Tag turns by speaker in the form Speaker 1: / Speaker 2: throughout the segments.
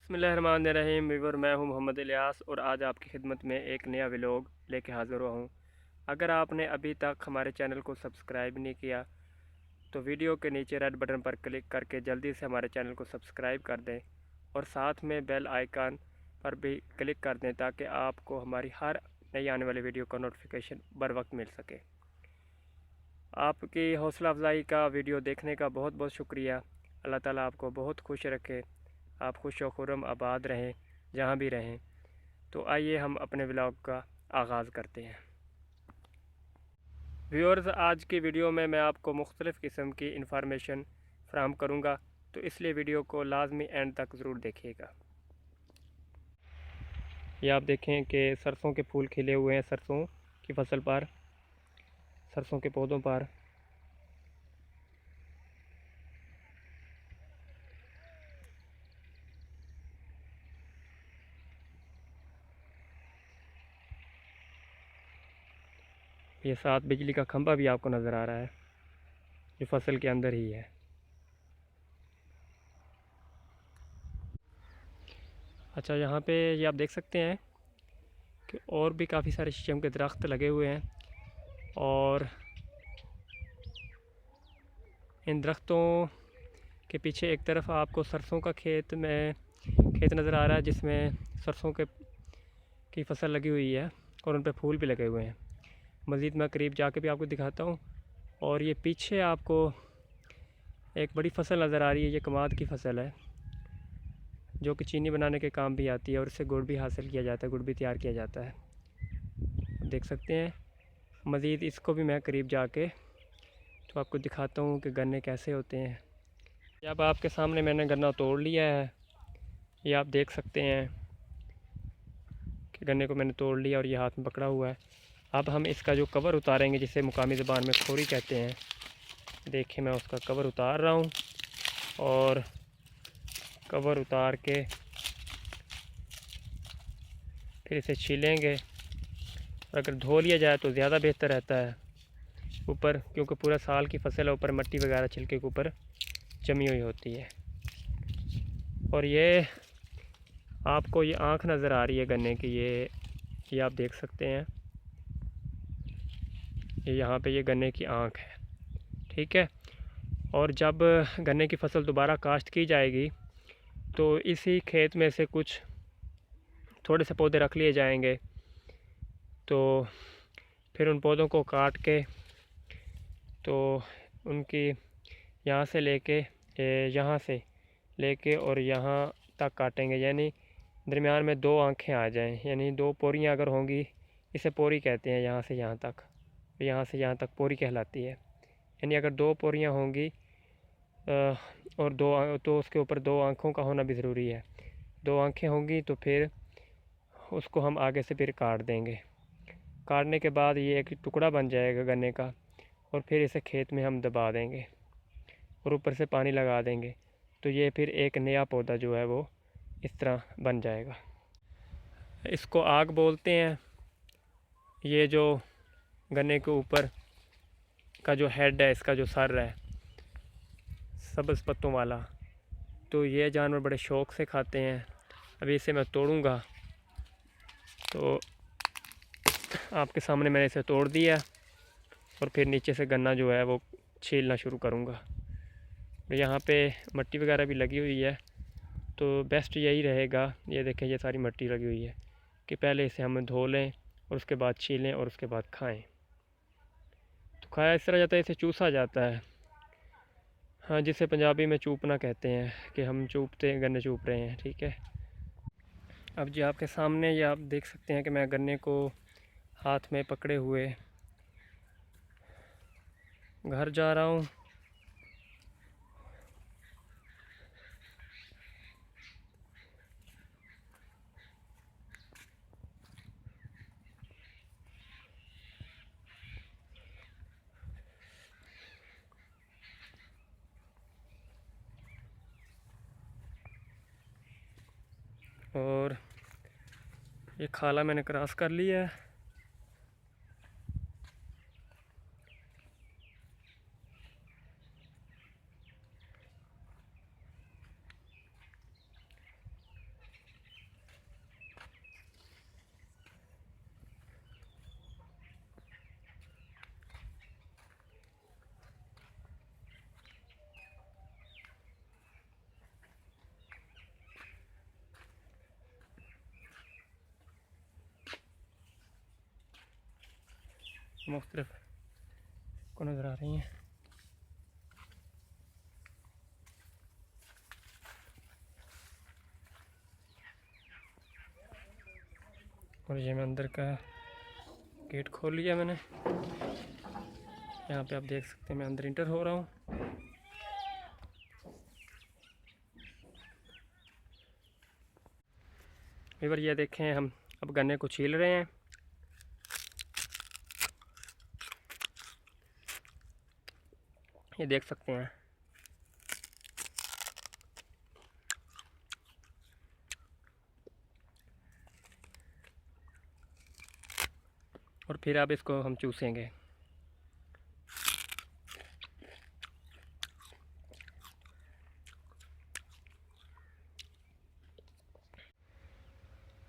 Speaker 1: बिस्मिल्लाहिर्रहमानिर्रहीम व्यूअर, मैं हूं मोहम्मद इलियास और आज आपकी खिदमत में एक नया व्लॉग लेके हाज़िर हुआ हूं। अगर आपने अभी तक हमारे चैनल को सब्सक्राइब नहीं किया तो वीडियो के नीचे रेड बटन पर क्लिक करके जल्दी से हमारे चैनल को सब्सक्राइब कर दें और साथ में बेल आइकन पर भी क्लिक कर दें ताकि आपको हमारी हर नई आने वाली वीडियो का नोटिफिकेशन बर वक्त मिल सके। आपकी हौसला अफजाई का वीडियो देखने का बहुत बहुत शुक्रिया। अल्लाह ताला आपको बहुत खुश रखे, आप खुश व खुर्रम आबाद रहें जहाँ भी रहें। तो आइए हम अपने व्लॉग का आगाज़ करते हैं। व्यूअर्स, आज की वीडियो में मैं आपको मुख्तलिफ़ किस्म की इंफॉर्मेशन फ़राहम करूँगा, तो इसलिए वीडियो को लाजमी एंड तक ज़रूर देखिएगा। ये आप देखें कि सरसों के फूल खिले हुए हैं, सरसों की फसल पर, सरसों के पौधों पर। ये साथ बिजली का खंभा भी आपको नज़र आ रहा है जो फसल के अंदर ही है। अच्छा, यहाँ पे ये आप देख सकते हैं कि और भी काफ़ी सारे शीशम के दरख्त लगे हुए हैं और इन दरख्तों के पीछे एक तरफ आपको सरसों का खेत नज़र आ रहा है जिसमें सरसों की फसल लगी हुई है और उन पर फूल भी लगे हुए हैं। मज़ीद मैं करीब जाके भी आपको दिखाता हूँ। और ये पीछे आपको एक बड़ी फसल नज़र आ रही है, ये कमाद की फसल है जो कि चीनी बनाने के काम भी आती है और इससे गुड़ भी हासिल किया जाता है, गुड़ भी तैयार किया जाता है, देख सकते हैं। मज़ीद इसको भी मैं करीब जाके तो आपको दिखाता हूँ कि गन्ने कैसे होते हैं। अब आपके सामने मैंने गन्ना तोड़ लिया है, ये आप देख सकते हैं कि गन्ने को मैंने तोड़ लिया और ये हाथ में पकड़ा हुआ है। अब हम इसका जो कवर उतारेंगे जिसे मुकामी ज़बान में खोरी कहते हैं। देखिए, मैं उसका कवर उतार रहा हूँ और कवर उतार के फिर इसे छीलेंगे और अगर धो लिया जाए तो ज़्यादा बेहतर रहता है ऊपर, क्योंकि पूरा साल की फसल है, ऊपर मिट्टी वगैरह छिलके के ऊपर जमी हुई होती है। और ये आपको ये आँख नज़र आ रही है गन्ने की, ये आप देख सकते हैं, ये यहाँ पे ये गन्ने की आँख है, ठीक है। और जब गन्ने की फसल दोबारा काश्त की जाएगी तो इसी खेत में से कुछ थोड़े से पौधे रख लिए जाएंगे, तो फिर उन पौधों को काट के तो उनकी यहाँ से लेके और यहाँ तक काटेंगे, यानी दरमियान में दो आँखें आ जाएं, यानी दो पोरियाँ अगर होंगी, इसे पोरी कहते हैं, यहाँ से यहाँ तक, यहाँ से यहाँ तक पोरी कहलाती है। यानी अगर दो पोरियाँ होंगी और तो उसके ऊपर दो आँखों का होना भी ज़रूरी है। दो आँखें होंगी तो फिर उसको हम आगे से फिर काट देंगे। काटने के बाद ये एक टुकड़ा बन जाएगा गन्ने का और फिर इसे खेत में हम दबा देंगे और ऊपर से पानी लगा देंगे, तो ये फिर एक नया पौधा जो है वो इस तरह बन जाएगा। इसको आग बोलते हैं। ये जो गन्ने के ऊपर का जो हेड है, इसका जो सर है सब्ज़ पत्तों वाला, तो ये जानवर बड़े शौक़ से खाते हैं। अभी इसे मैं तोड़ूंगा, तो आपके सामने मैंने इसे तोड़ दिया और फिर नीचे से गन्ना जो है वो छीलना शुरू करूंगा। यहाँ पे मिट्टी वगैरह भी लगी हुई है, तो बेस्ट यही रहेगा, ये देखें ये सारी मिट्टी लगी हुई है, कि पहले इसे हम धो लें और उसके बाद छीलें और उसके बाद खाएं। तो खाया इस तरह जाता है, इसे चूसा जाता है, हाँ, जिसे पंजाबी में चूपना कहते हैं, कि हम चूपते हैं, गन्ने चूप रहे हैं, ठीक है। अब जी आपके सामने ये आप देख सकते हैं कि मैं गन्ने को हाथ में पकड़े हुए घर जा रहा हूँ। और ये खाला मैंने क्रॉस कर लिया है। मुख्तलिफ को नज़र आ रही हैं। और ये मैं अंदर का गेट खोल लिया मैंने। यहाँ पे आप देख सकते हैं मैं अंदर इंटर हो रहा हूँ। व्यूअर ये देखें, हम अब गन्ने को छील रहे हैं। ये देख सकते हैं। और फिर अब इसको हम चूसेंगे।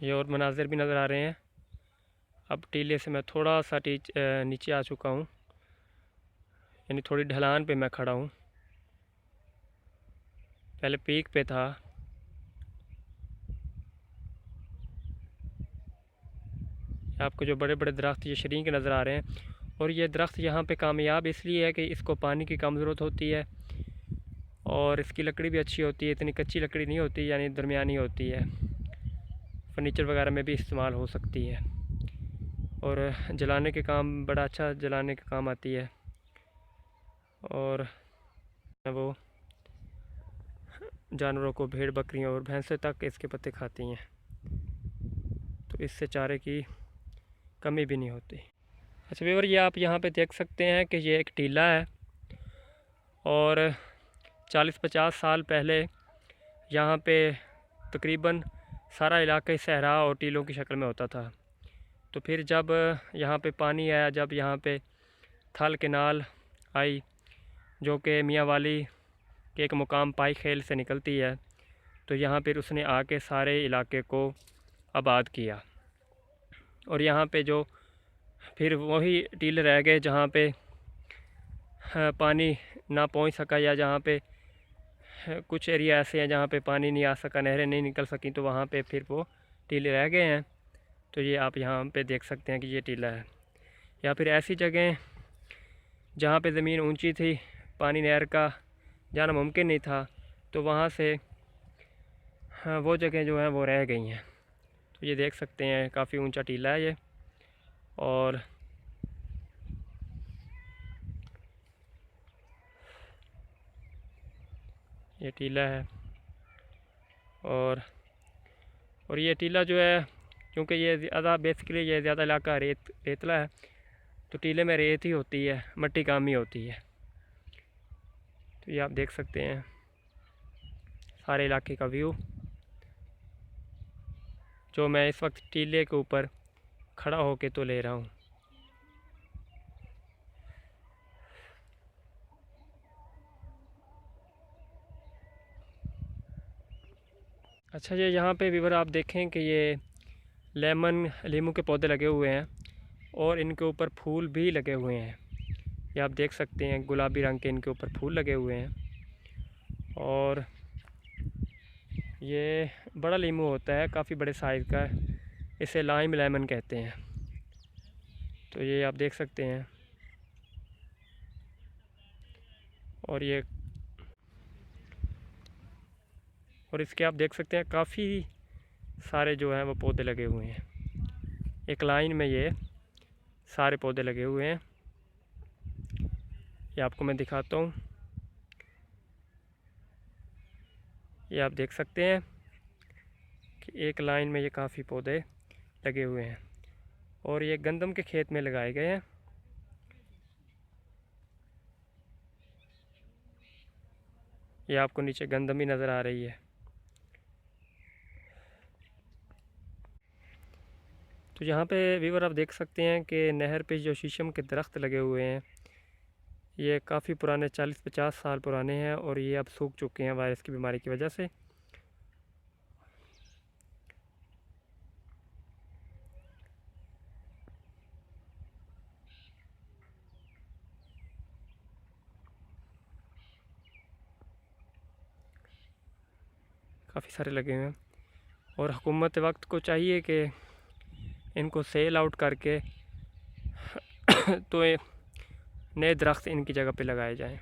Speaker 1: ये और मनाज़िर भी नज़र आ रहे हैं। अब टीले से मैं थोड़ा सा नीचे आ चुका हूँ, यानी थोड़ी ढलान पे मैं खड़ा हूँ। पहले पीक पे था। आपको जो बड़े बड़े दरख्त ये शरीक नज़र आ रहे हैं, और ये दरख्त यहाँ पे कामयाब इसलिए है कि इसको पानी की कम ज़रूरत होती है और इसकी लकड़ी भी अच्छी होती है, इतनी कच्ची लकड़ी नहीं होती, यानी दरमियानी होती है। फर्नीचर वगैरह में भी इस्तेमाल हो सकती है और जलाने के काम, बड़ा अच्छा जलाने के काम आती है। और वो जानवरों को, भेड़ बकरियों और भैंसें तक इसके पत्ते खाती हैं, तो इससे चारे की कमी भी नहीं होती। अच्छा व्यूअर, ये आप यहाँ पे देख सकते हैं कि ये एक टीला है और 40-50 साल पहले यहाँ पे तकरीबन सारा इलाका सहरा और टीलों की शक्ल में होता था। तो फिर जब यहाँ पे पानी आया, जब यहाँ पे थल केनाल आई जो कि मियाँ वाली के एक मुकाम पाई खेल से निकलती है, तो यहाँ पर उसने आके सारे इलाके को आबाद किया। और यहाँ पे जो फिर वही टीले रह गए जहाँ पे पानी ना पहुँच सका, या जहाँ पे कुछ एरिया ऐसे हैं जहाँ पे पानी नहीं आ सका, नहरें नहीं निकल सकी, तो वहाँ पे फिर वो टीले रह गए हैं। तो ये आप यहाँ पे देख सकते हैं कि ये टीला है। या फिर ऐसी जगह जहाँ पे ज़मीन ऊंची थी, पानी नहर का जाना मुमकिन नहीं था, तो वहाँ से वो जगह जो है वो रह गई हैं। तो ये देख सकते हैं काफ़ी ऊंचा टीला है ये। और ये टीला है। और ये टीला जो है, क्योंकि ये ज़्यादा बेसिकली ये ज़्यादा इलाका रेतला है, तो टीले में रेत ही होती है, मिट्टी कम ही होती है। तो ये आप देख सकते हैं सारे इलाके का व्यू, जो मैं इस वक्त टीले के ऊपर खड़ा होके तो ले रहा हूँ। अच्छा, ये यहाँ पे व्यूअर आप देखें कि ये लीमू के पौधे लगे हुए हैं और इनके ऊपर फूल भी लगे हुए हैं। ये आप देख सकते हैं गुलाबी रंग के इनके ऊपर फूल लगे हुए हैं। और ये बड़ा लीमू होता है, काफ़ी बड़े साइज़ का है, इसे लाइम लेमन कहते हैं। तो ये आप देख सकते हैं। और इसके आप देख सकते हैं काफ़ी सारे जो हैं वो पौधे लगे हुए हैं, एक लाइन में ये सारे पौधे लगे हुए हैं। ये आपको मैं दिखाता हूँ। ये आप देख सकते हैं कि एक लाइन में ये काफ़ी पौधे लगे हुए हैं और ये गंदम के खेत में लगाए गए हैं। ये आपको नीचे गंदम भी नज़र आ रही है। तो यहाँ पे व्यूअर आप देख सकते हैं कि नहर पे जो शीशम के दरख्त लगे हुए हैं, ये काफ़ी पुराने, 40-50 साल पुराने हैं और ये अब सूख चुके हैं वायरस की बीमारी की वजह से। काफ़ी सारे लगे हुए हैं और हुकूमत वक्त को चाहिए कि इनको सेल आउट करके तो नए दरख्त इनकी जगह पे लगाए जाएं।